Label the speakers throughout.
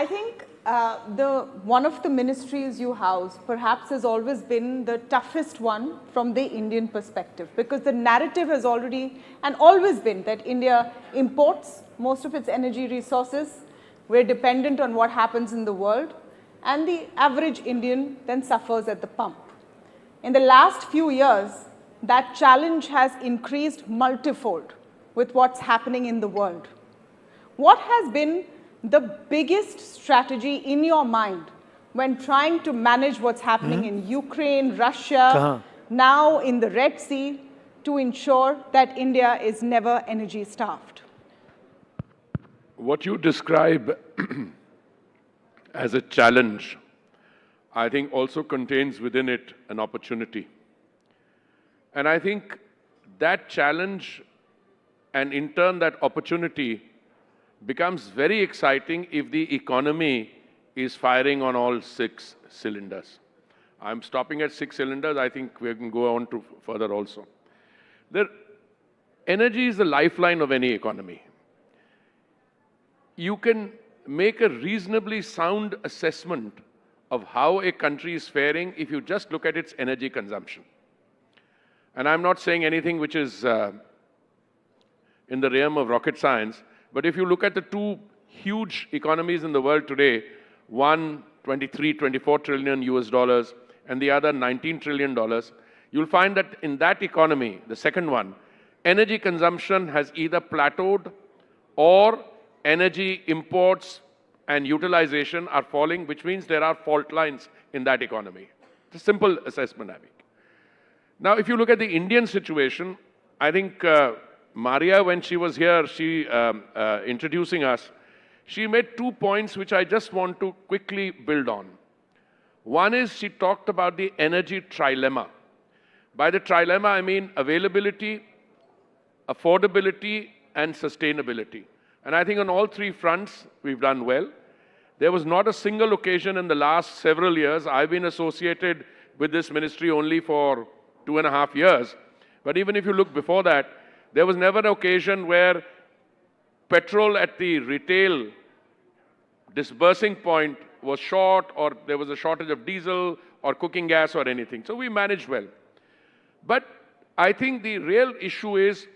Speaker 1: I think one of the ministries you house perhaps has always been the toughest one from the Indian perspective, because the narrative has already and always been that India imports most of its energy resources, we're dependent on what happens in the world, and the average Indian then suffers at the pump. In the last few years, that challenge has increased multifold with what's happening in the world. What has been the biggest strategy in your mind when trying to manage what's happening in Ukraine, Russia, now in the Red Sea, to ensure that India is never energy starved?
Speaker 2: What you describe as a challenge, I think also contains within it an opportunity. And I think that challenge and in turn that opportunity becomes very exciting if the economy is firing on all 6 cylinders. I'm stopping at 6 cylinders. I think we can go on to further also. Energy is the lifeline of any economy. You can make a reasonably sound assessment of how a country is faring if you just look at its energy consumption. And I'm not saying anything which is in the realm of rocket science, but if you look at the 2 huge economies in the world today, one 23, 24 trillion US dollars and the other 19 trillion dollars, you'll find that in that economy, the second one, energy consumption has either plateaued or energy imports and utilization are falling, which means there are fault lines in that economy. It's a simple assessment, I think. Now, if you look at the Indian situation, I think Maria, when she was here, she introducing us, she made 2 points which I just want to quickly build on. One is she talked about the energy trilemma. By the trilemma, I mean availability, affordability, and sustainability. And I think on all 3 fronts, we've done well. There was not a single occasion in the last several years. I've been associated with this ministry only for 2.5 years. But even if you look before that, there was never an occasion where petrol at the retail disbursing point was short, or there was a shortage of diesel or cooking gas or anything. So we managed well. But I think the real issue is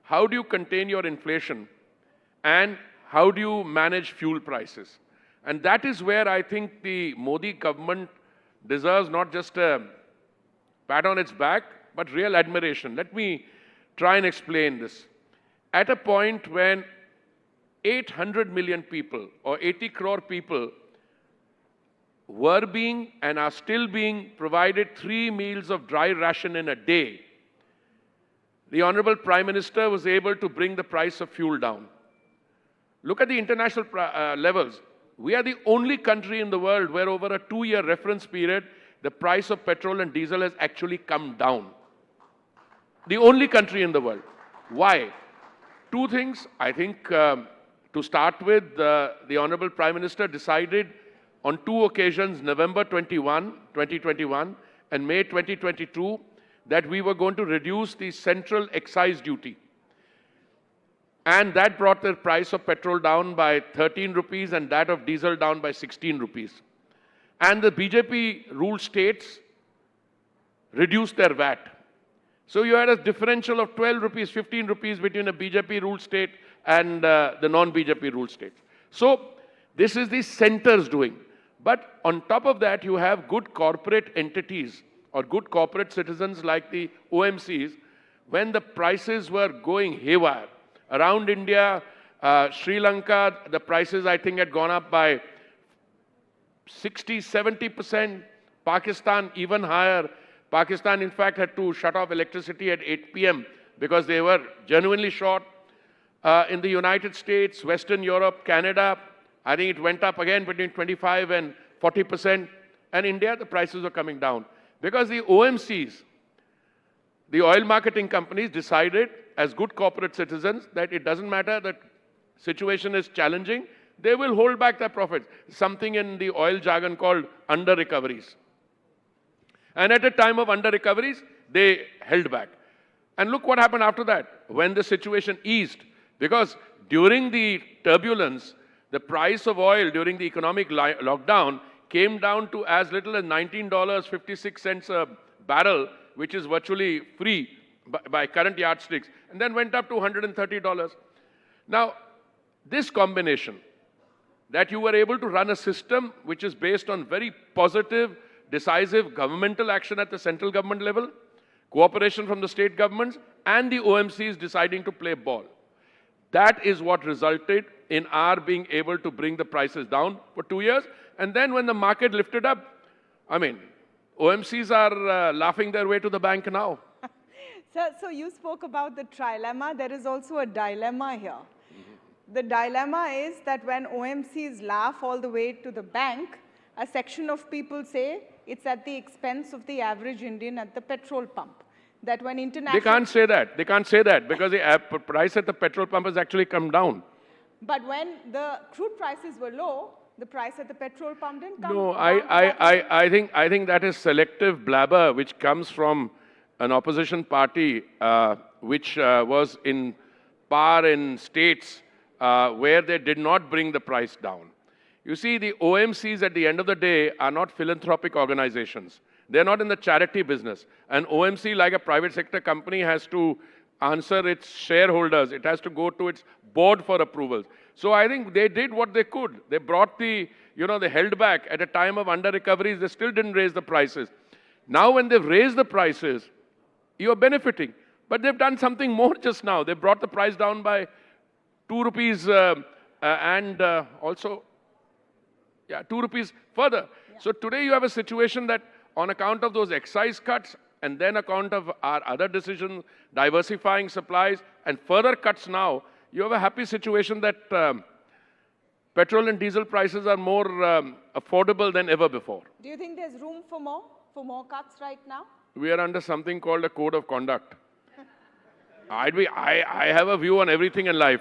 Speaker 2: how do you contain your inflation and how do you manage fuel prices? And that is where I think the Modi government deserves not just a pat on its back, but real admiration. Let me try and explain this. At a point when 800 million people or 80 crore people were being and are still being provided 3 meals of dry ration in a day, the Honorable Prime Minister was able to bring the price of fuel down. Look at the international levels. We are the only country in the world where over a 2-year reference period, the price of petrol and diesel has actually come down. The only country in the world. Why? 2 things. I think to start with, the Honorable Prime Minister decided on 2 occasions, November 2021 and May 2022, that we were going to reduce the central excise duty. And that brought the price of petrol down by 13 rupees and that of diesel down by 16 rupees. And the BJP ruled states reduced their VAT. So you had a differential of 12 rupees, 15 rupees between a BJP ruled state and the non-BJP ruled state. So this is the center's doing. But on top of that, you have good corporate entities or good corporate citizens like the OMCs. When the prices were going haywire around India, Sri Lanka, the prices I think had gone up by 60, 70%. Pakistan even higher. Pakistan, in fact, had to shut off electricity at 8 p.m. because they were genuinely short. In the United States, Western Europe, Canada, I think it went up again between 25 and 40%. And India, the prices were coming down. Because the OMCs, the oil marketing companies, decided as good corporate citizens that it doesn't matter that situation is challenging, they will hold back their profits. Something in the oil jargon called under-recoveries. And at a time of under-recoveries, they held back. And look what happened after that, when the situation eased. Because during the turbulence, The price of oil during the economic lockdown came down to as little as $19.56 a barrel, which is virtually free by current yardsticks, and then went up to $130. Now, this combination, that you were able to run a system which is based on very positive, decisive governmental action at the central government level, cooperation from the state governments, and the OMCs deciding to play ball. That is what resulted in our being able to bring the prices down for 2 years. And then when the market lifted up, I mean, OMCs are laughing their way to the bank now.
Speaker 1: So you spoke about the trilemma. There is also a dilemma here. The dilemma is that when OMCs laugh all the way to the bank, a section of people say it's at the expense of the average Indian at the petrol pump. That when international...
Speaker 2: They can't say that. They can't say that because the price at the petrol pump has actually come down.
Speaker 1: But when the crude prices were low, the price at the petrol pump didn't come
Speaker 2: No,
Speaker 1: down.
Speaker 2: I think that is selective blabber which comes from an opposition party which was in power in states where they did not bring the price down. You see, the OMCs at the end of the day are not philanthropic organizations. They're not in the charity business. An OMC, like a private sector company, has to answer its shareholders. It has to go to its board for approvals. So I think they did what they could. They brought they held back at a time of under-recoveries. They still didn't raise the prices. Now when they've raised the prices, you're benefiting. But they've done something more just now. They brought the price down by 2 rupees and also 2 rupees further. Yeah. So today you have a situation that on account of those excise cuts and then account of our other decisions, diversifying supplies and further cuts now, you have a happy situation that petrol and diesel prices are more affordable than ever before.
Speaker 1: Do you think there's room for more cuts right now?
Speaker 2: We are under something called a code of conduct. I have a view on everything in life.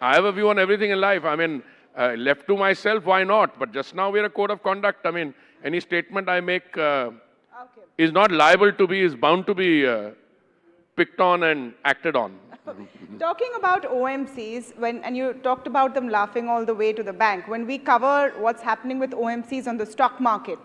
Speaker 2: I mean, left to myself, why not? But just now we're a code of conduct. I mean, any statement I make is not liable to be, is bound to be picked on and acted on.
Speaker 1: Talking about OMCs, and you talked about them laughing all the way to the bank, when we cover what's happening with OMCs on the stock market,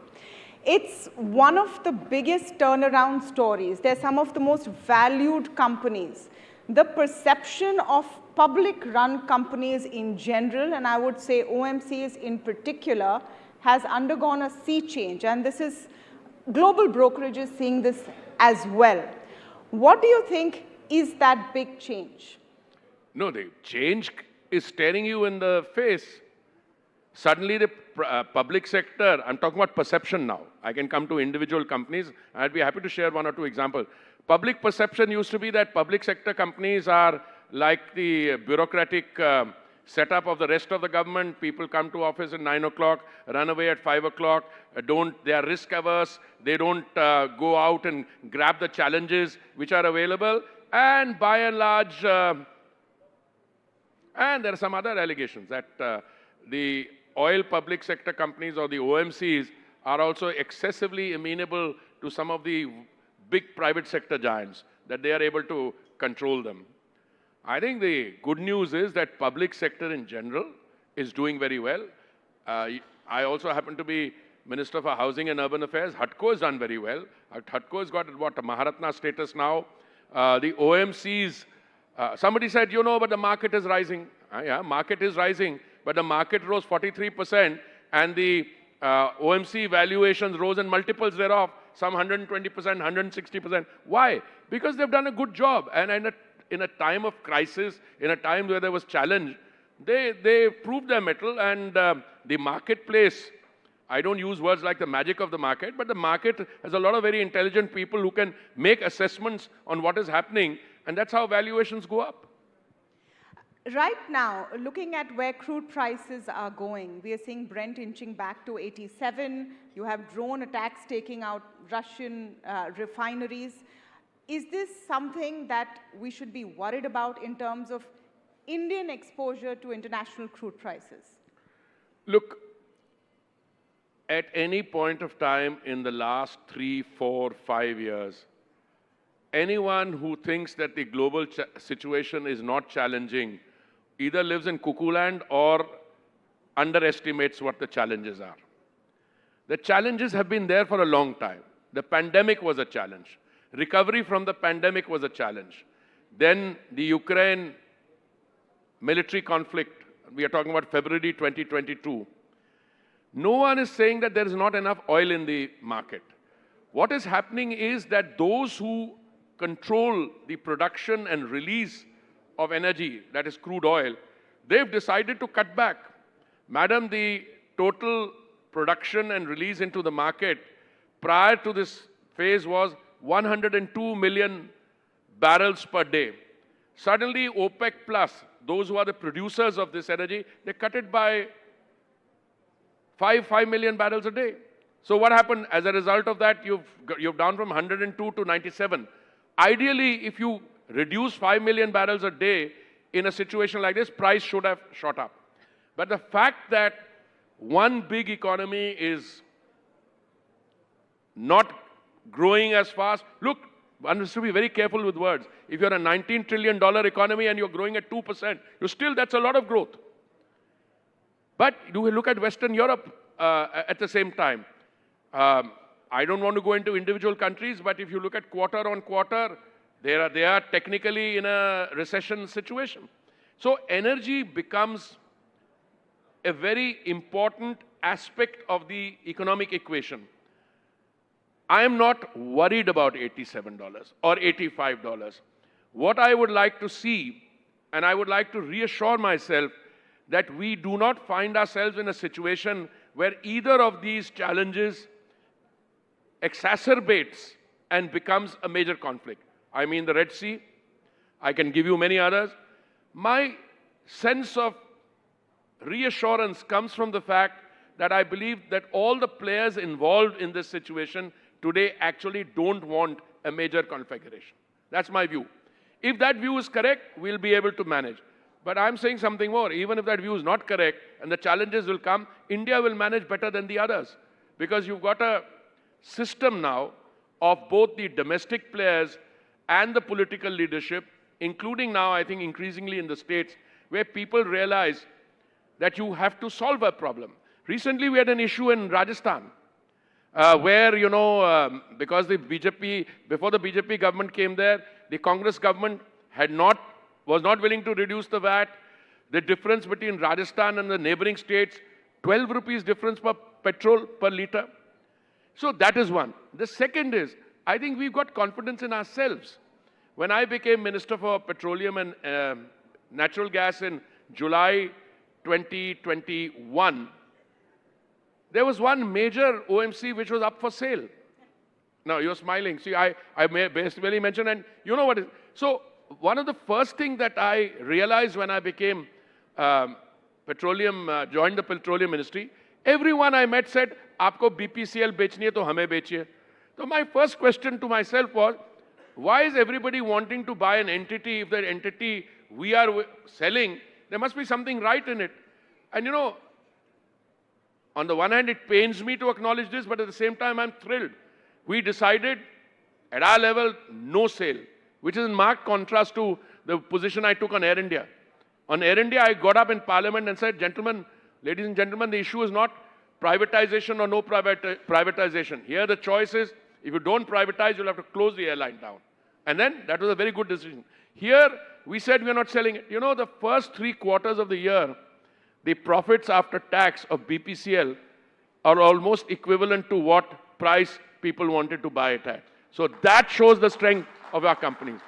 Speaker 1: it's one of the biggest turnaround stories. They're some of the most valued companies. The perception of public-run companies in general, and I would say OMCs in particular, has undergone a sea change. And this is, global brokerages seeing this as well. What do you think is that big change?
Speaker 2: No, the change is staring you in the face. Suddenly the public sector, I'm talking about perception now. I can come to individual companies. I'd be happy to share 1 or 2 examples. Public perception used to be that public sector companies are like the bureaucratic setup of the rest of the government. People come to office at 9 o'clock, run away at 5 o'clock, they are risk averse, they don't go out and grab the challenges which are available. And by and large, and there are some other allegations that the oil public sector companies or the OMCs are also excessively amenable to some of the big private sector giants, that they are able to control them. I think the good news is that public sector in general is doing very well. I also happen to be Minister for Housing and Urban Affairs. HUDCO has done very well. HUDCO has got what, a Maharatna status now. The OMCs, somebody said, but the market is rising. Yeah, market is rising, but the market rose 43% and the OMC valuations rose in multiples thereof, some 120%, 160%. Why? Because they've done a good job. And in a time of crisis, in a time where there was challenge, they proved their mettle, and the marketplace, I don't use words like the magic of the market, but the market has a lot of very intelligent people who can make assessments on what is happening, and that's how valuations go up.
Speaker 1: Right now, looking at where crude prices are going, we are seeing Brent inching back to 87. You have drone attacks taking out Russian refineries. Is this something that we should be worried about in terms of Indian exposure to international crude prices?
Speaker 2: Look, at any point of time in the last 3, 4, 5 years, anyone who thinks that the global situation is not challenging either lives in cuckoo land or underestimates what the challenges are. The challenges have been there for a long time. The pandemic was a challenge. Recovery from the pandemic was a challenge. Then the Ukraine military conflict, we are talking about February 2022. No one is saying that there is not enough oil in the market. What is happening is that those who control the production and release of energy, that is crude oil, they've decided to cut back. Madam, the total production and release into the market prior to this phase was 102 million barrels per day. Suddenly, OPEC Plus, those who are the producers of this energy, they cut it by 5 million barrels a day. So what happened as a result of that? You've down from 102 to 97. Ideally, if you reduce 5 million barrels a day in a situation like this, price should have shot up. But the fact that one big economy is not growing as fast, look, one has to be very careful with words. If you're a $19 trillion economy and you're growing at 2%, that's a lot of growth. But do we look at Western Europe at the same time? I don't want to go into individual countries, but if you look at quarter on quarter, they are technically in a recession situation. So energy becomes a very important aspect of the economic equation. I am not worried about $87 or $85. What I would like to see, and I would like to reassure myself, that we do not find ourselves in a situation where either of these challenges exacerbates and becomes a major conflict. I mean the Red Sea, I can give you many others. My sense of reassurance comes from the fact that I believe that all the players involved in this situation today actually don't want a major conflagration. That's my view. If that view is correct, we'll be able to manage. But I'm saying something more. Even if that view is not correct and the challenges will come, India will manage better than the others. Because you've got a system now of both the domestic players and the political leadership, including now, I think, increasingly in the states, where people realize that you have to solve a problem. Recently, we had an issue in Rajasthan, where, because the BJP, before the BJP government came there, the Congress government was not willing to reduce the VAT. The difference between Rajasthan and the neighboring states, 12 rupees difference per petrol per litre. So that is one. The second is, I think we've got confidence in ourselves. When I became Minister for Petroleum and Natural Gas in July 2021, there was one major OMC which was up for sale. Now, you're smiling. See, I basically mentioned, and you know what is. So, one of the first things that I realized when I became joined the Petroleum Ministry, everyone I met said, "Aapko BPCL bechni hai, to hame bechiye." So, my first question to myself was, why is everybody wanting to buy an entity if the entity we are selling, there must be something right in it. And on the one hand, it pains me to acknowledge this, but at the same time, I'm thrilled. We decided at our level, no sale, which is in marked contrast to the position I took on Air India. On Air India, I got up in Parliament and said, gentlemen, ladies and gentlemen, the issue is not privatization or no privatization. Here the choice is, if you don't privatize, you'll have to close the airline down. And then that was a very good decision. Here, we said we're not selling it. The first 3 quarters of the year, the profits after tax of BPCL are almost equivalent to what price people wanted to buy it at. So that shows the strength of our companies.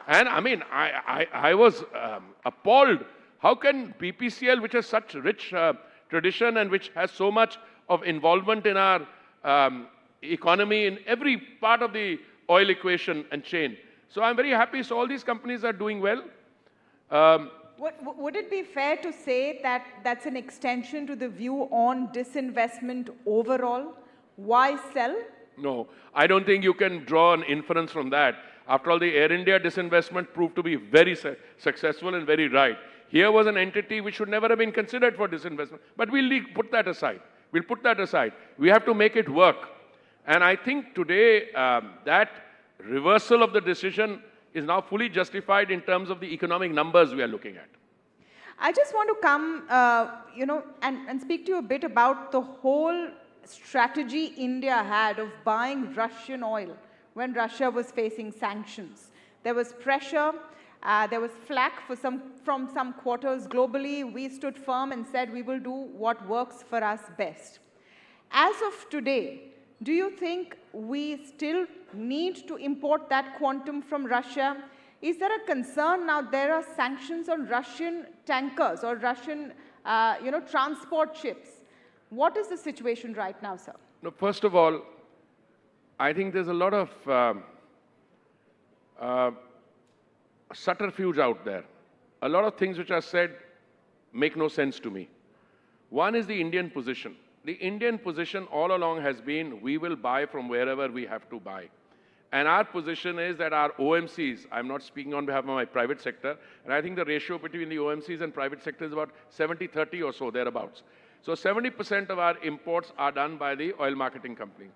Speaker 2: And I mean, I was appalled. How can BPCL, which has such rich tradition and which has so much of involvement in our economy in every part of the oil equation and chain. So I'm very happy. So all these companies are doing well.
Speaker 1: Would it be fair to say that that's an extension to the view on disinvestment overall? Why sell?
Speaker 2: No, I don't think you can draw an inference from that. After all, the Air India disinvestment proved to be very successful and very right. Here was an entity which should never have been considered for disinvestment. But we'll put that aside. We'll put that aside. We have to make it work. And I think today that reversal of the decision is now fully justified in terms of the economic numbers we are looking at.
Speaker 1: I just want to come, and speak to you a bit about the whole strategy India had of buying Russian oil when Russia was facing sanctions. There was pressure, there was flack from some quarters globally. We stood firm and said we will do what works for us best. As of today, do you think we still need to import that quantum from Russia? Is there a concern now there are sanctions on Russian tankers or Russian transport ships? What is the situation right now, sir?
Speaker 2: No, first of all, I think there's a lot of subterfuge out there. A lot of things which are said make no sense to me. One is the Indian position. The Indian position all along has been, we will buy from wherever we have to buy. And our position is that our OMCs, I'm not speaking on behalf of my private sector, and I think the ratio between the OMCs and private sector is about 70-30 or so, thereabouts. So 70% of our imports are done by the oil marketing company.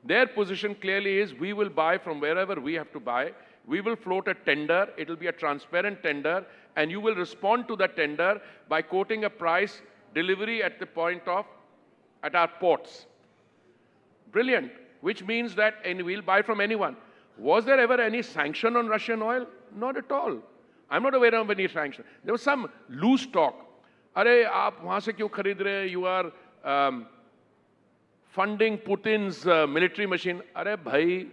Speaker 2: Their position clearly is, we will buy from wherever we have to buy. We will float a tender. It will be a transparent tender, and you will respond to the tender by quoting a price, delivery at the point of, at our ports. Brilliant. Which means that we'll buy from anyone. Was there ever any sanction on Russian oil? Not at all. I'm not aware of any sanction. There was some loose talk. Arey, aap wahan se kyun kharid rahe? You are funding Putin's military machine. Arey bhai,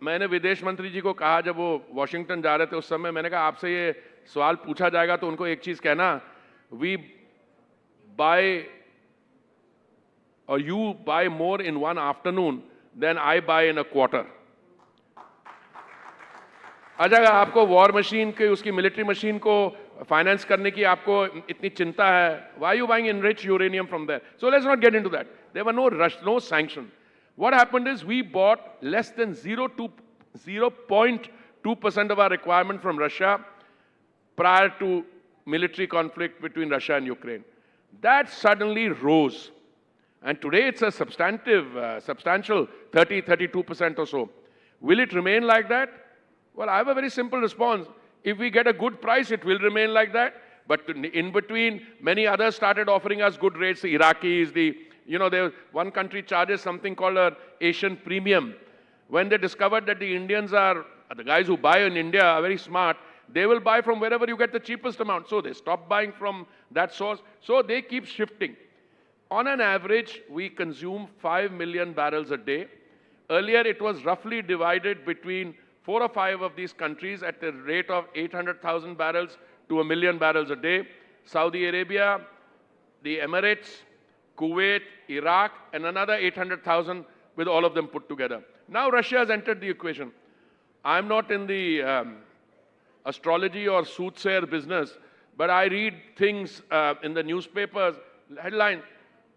Speaker 2: मैंने विदेश मंत्री जी को कहा जब वो Washington जा रहे थे उस समय, मैंने कहा आपसे ये सवाल पूछा जाएगा तो उनको एक चीज कहना, we buy or you buy more in one afternoon than I buy in a quarter. अगर आपको वॉर मशीन के उसकी मिलिट्री मशीन को फाइनेंस करने की आपको इतनी चिंता है, why are you buying enriched uranium from there? So let's not get into that. There were no sanction. What happened is we bought less than 0.2% of our requirement from Russia prior to military conflict between Russia and Ukraine. That suddenly rose. And today it's a substantial 32% or so. Will it remain like that? Well, I have a very simple response. If we get a good price, it will remain like that. But in between, many others started offering us good rates. The Iraqis, one country charges something called an Asian premium. When they discovered that the Indians are, the guys who buy in India are very smart, they will buy from wherever you get the cheapest amount. So they stop buying from that source. So they keep shifting. On an average, we consume 5 million barrels a day. Earlier, it was roughly divided between 4 or 5 of these countries at the rate of 800,000 barrels to 1 million barrels a day. Saudi Arabia, the Emirates, Kuwait, Iraq, and another 800,000 with all of them put together. Now Russia has entered the equation. I'm not in the astrology or soothsayer business, but I read things in the newspapers, headline,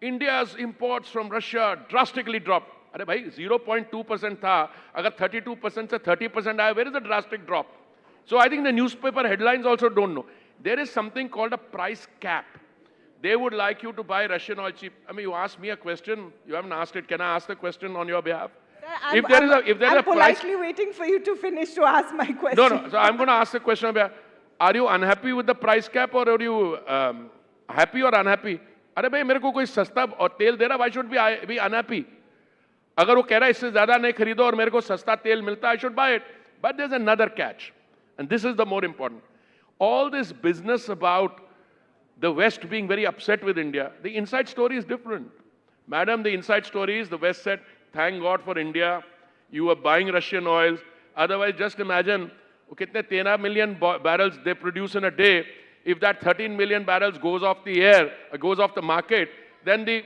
Speaker 2: India's imports from Russia drastically dropped. अरे भाई 0.2% था, अगर 32% से 30% आया, where is the drastic drop? So I think the newspaper headlines also don't know. There is something called a price cap. They would like you to buy Russian oil cheap. I mean, you asked me a question, you haven't asked it. Can I ask the question on your behalf?
Speaker 1: I'm politely waiting for you to finish to ask my question.
Speaker 2: No. So I'm going to ask the question on behalf. Are you unhappy with the price cap or are you happy or unhappy? अरे भाई मेरे को कोई सस्ता और तेल दे रहा, why should be unhappy? अगर वो कह रहा है इससे ज्यादा नहीं खरीदो और मेरे को सस्ता तेल मिलता, I should buy it. But there's another catch, and this is the more important. All this business about the West being very upset with India, the inside story is different. Madam, the inside story is the West said, thank God for India, you are buying Russian oils. Otherwise, just imagine, kitne 13 million barrels they produce in a day. If that 13 million barrels goes off the air, goes off the market, then the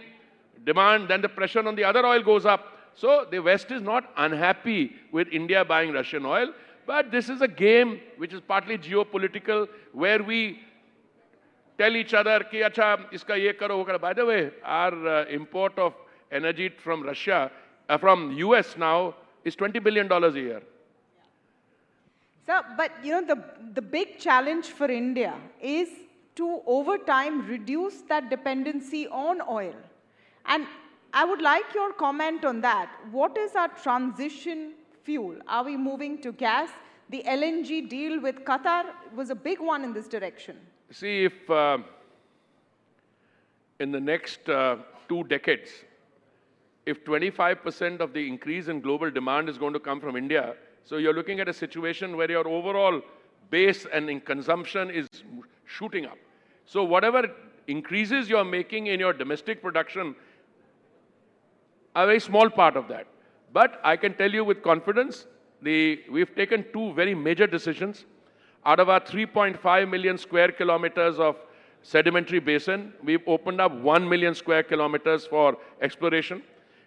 Speaker 2: demand, then the pressure on the other oil goes up. So the West is not unhappy with India buying Russian oil, but this is a game which is partly geopolitical, where we tell each other ki acha iska ye karo wo karo. By the way, our import of energy from Russia, from US now is $20 billion a year.
Speaker 1: Sir, but the big challenge for India is to over time reduce that dependency on oil. And I would like your comment on that. What is our transition fuel? Are we moving to gas? The LNG deal with Qatar was a big one in this direction.
Speaker 2: See, if in the next 2 decades, if 25% of the increase in global demand is going to come from India, so you're looking at a situation where your overall base and in consumption is shooting up. So whatever increases you're making in your domestic production, a very small part of that. But I can tell you with confidence, we've taken 2 very major decisions. Out of our 3.5 million square kilometers of sedimentary basin, we've opened up 1 million square kilometers for exploration.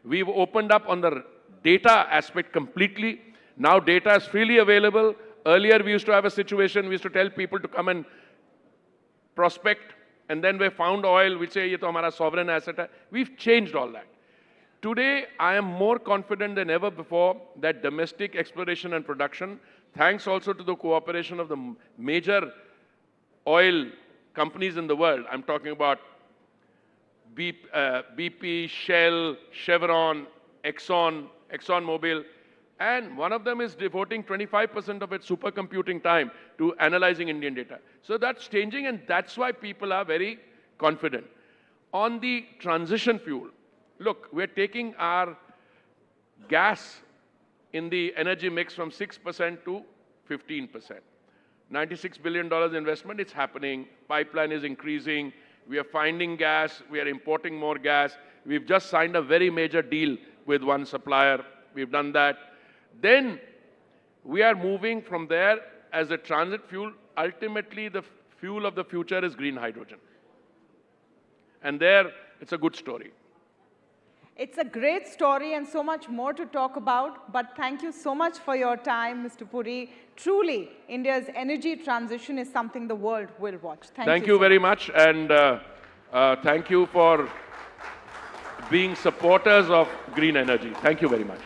Speaker 2: We've opened up on the data aspect completely. Now data is freely available. Earlier we used to have a situation, we used to tell people to come and prospect, and then we found oil, we say, ye to hamara sovereign asset hai. We've changed all that. Today, I am more confident than ever before that domestic exploration and production, thanks also to the cooperation of the major oil companies in the world, I'm talking about BP, Shell, Chevron, ExxonMobil, and one of them is devoting 25% of its supercomputing time to analyzing Indian data. So that's changing, and that's why people are very confident. On the transition fuel, look, we're taking our gas in the energy mix from 6% to 15%. $96 billion investment, it's happening. Pipeline is increasing. We are finding gas. We are importing more gas. We've just signed a very major deal with one supplier. We've done that. Then we are moving from there as a transit fuel. Ultimately, the fuel of the future is green hydrogen. And there, it's a good story.
Speaker 1: It's a great story and so much more to talk about, but thank you so much for your time, Mr. Puri. Truly, India's energy transition is something the world will watch.
Speaker 2: Thank you very much, and thank you for being supporters of green energy. Thank you very much.